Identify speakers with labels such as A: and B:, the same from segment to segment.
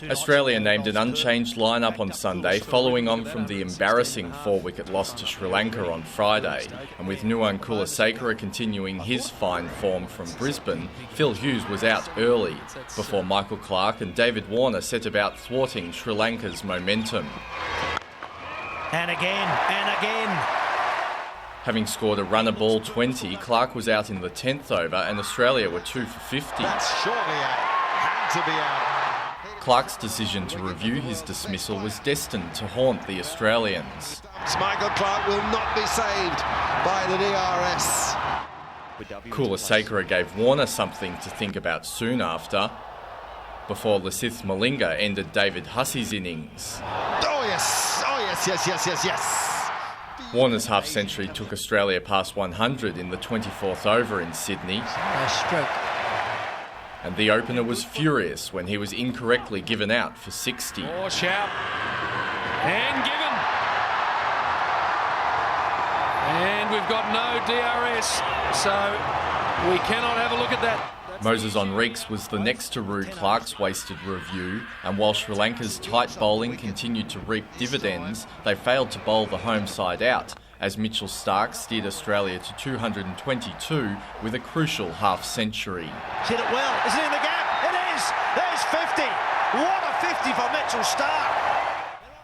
A: Australia named an unchanged lineup on Sunday, following on from the embarrassing 4-wicket loss to Sri Lanka on Friday. And with Nuwan Kulasekara continuing his fine form from Brisbane, Phil Hughes was out early, before Michael Clarke and David Warner set about thwarting Sri Lanka's momentum.
B: And again.
A: Having scored a runner ball 20, Clarke was out in the 10th over and Australia were 2 for 50.
C: That's surely out. Had to be out.
A: Clarke's decision to review his dismissal was destined to haunt the Australians.
C: Michael Clarke will not be saved by the DRS.
A: Kulasekara gave Warner something to think about soon after, before Lasith Malinga ended David Hussey's innings.
C: Oh yes.
A: Warner's half-century took Australia past 100 in the 24th over in Sydney. And the opener was furious when he was incorrectly given out for 60.
D: Oh, shout. And given. And we've got no DRS, so we cannot have a look at that.
A: Moses Enriques was the next to rue Clarke's wasted review, and while Sri Lanka's tight bowling continued to reap dividends, they failed to bowl the home side out, as Mitchell Starc steered Australia to 222 with a crucial half-century.
B: Hit it well. Is it in the gap? It is. There's 50. What a 50 for Mitchell Starc.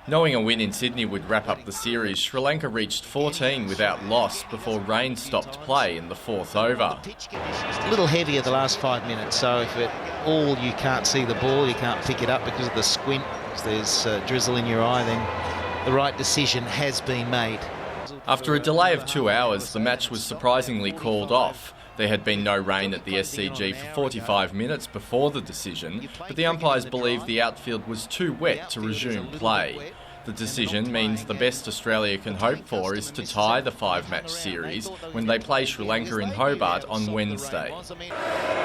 A: Knowing a win in Sydney would wrap up the series, Sri Lanka reached 14 without loss before rain stopped play in the 4th over.
E: A little heavier the last 5 minutes, so if you can't see the ball, you can't pick it up because of the squint, there's drizzle in your eye, then the right decision has been made.
A: After a delay of 2 hours, the match was surprisingly called off. There had been no rain at the SCG for 45 minutes before the decision, but the umpires believed the outfield was too wet to resume play. The decision means the best Australia can hope for is to tie the 5-match series when they play Sri Lanka in Hobart on Wednesday.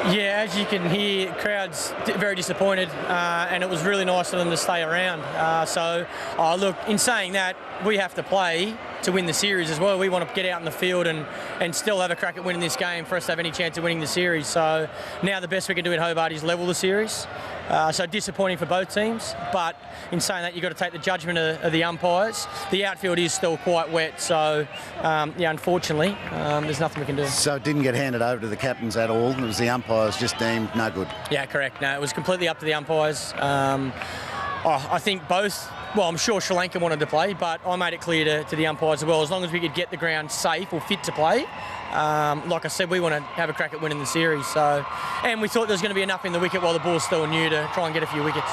F: Yeah, as you can hear, crowds very disappointed, and it was really nice for them to stay around. Look, in saying that, we have to play to win the series as well. We want to get out in the field and still have a crack at winning this game for us to have any chance of winning the series. So now the best we can do in Hobart is level the series. So disappointing for both teams, but in saying that, you've got to take the judgment of the umpires. The outfield is still quite wet, so unfortunately, there's nothing we can do.
G: So it didn't get handed over to the captains at all. It was the umpires just deemed no good.
F: Yeah, correct. No, it was completely up to the umpires. I think both. Well, I'm sure Sri Lanka wanted to play, but I made it clear to the umpires as well, as long as we could get the ground safe or fit to play. Like I said, we want to have a crack at winning the series. And we thought there was going to be enough in the wicket while the ball's still new to try and get a few wickets.